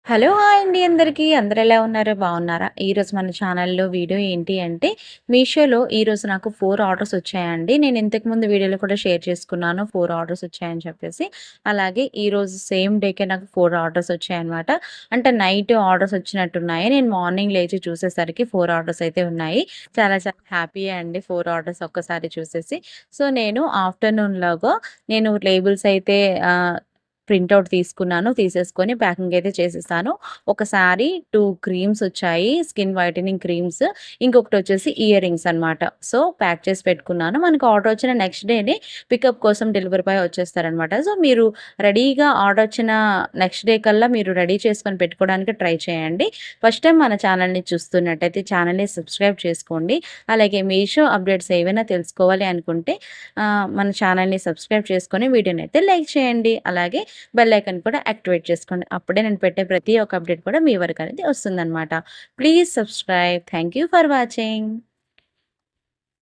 Hello! Hi అండి అందరికీ. అందరెలా ఉన్నారు? బాగున్నారా? ఈరోజు మన ఛానల్‌లో వీడియో ఏంటి అంటే, మీషోలో ఈరోజు నాకు 4 ఆర్డర్స్ వచ్చాయండి. నేను ఇంతకుముందు వీడియోలో కూడా షేర్ చేసుకున్నాను 4 ఆర్డర్స్ వచ్చాయని చెప్పేసి. అలాగే ఈరోజు సేమ్ డేకే నాకు 4 ఆర్డర్స్ వచ్చాయన్నమాట. అంటే నైట్ ఆర్డర్స్ వచ్చినట్టున్నాయి. నేను మార్నింగ్ లేచి చూసేసరికి 4 ఆర్డర్స్ అయితే ఉన్నాయి. చాలా చాలా హ్యాపీయే అండి 4 ఆర్డర్స్ ఒక్కసారి చూసేసి. సో, నేను ఆఫ్టర్‌నూన్‌లోగా నేను లేబుల్స్ అయితే ప్రింటౌట్ తీసుకున్నాను. తీసేసుకొని ప్యాకింగ్ అయితే చేసేసాను. ఒకసారి 2 క్రీమ్స్ వచ్చాయి. Skin whitening creams. ఇంకొకటొచ్చేసి ఇయర్ రింగ్స్ అనమాట. సో, ప్యాక్ చేసి పెట్టుకున్నాను. మనకు ఆర్డర్ వచ్చిన నెక్స్ట్ డేనే పికప్ కోసం డెలివరీ బాయ్ వచ్చేస్తారనమాట. సో, మీరు రెడీగా ఆర్డర్ వచ్చిన నెక్స్ట్ డే కల్లా మీరు రెడీ చేసుకొని పెట్టుకోవడానికి ట్రై చేయండి. ఫస్ట్ టైం మన ఛానల్‌ని చూస్తున్నట్టయితే ఛానల్‌ని సబ్స్క్రైబ్ చేసుకోండి. అలాగే మీషో అప్డేట్స్ ఏవైనా తెలుసుకోవాలి అనుకుంటే మన ఛానల్‌ని సబ్స్క్రైబ్ చేసుకొని వీడియోనైతే లైక్ చేయండి. అలాగే బెల్ ఐకాన్ కూడా యాక్టివేట్ చేసుకోండి. అప్పుడే నేను పెట్టే ప్రతి ఒక్క అప్డేట్ కూడా మీ వరకు అనేది వస్తుందనమాట. Please subscribe. Thank you for watching.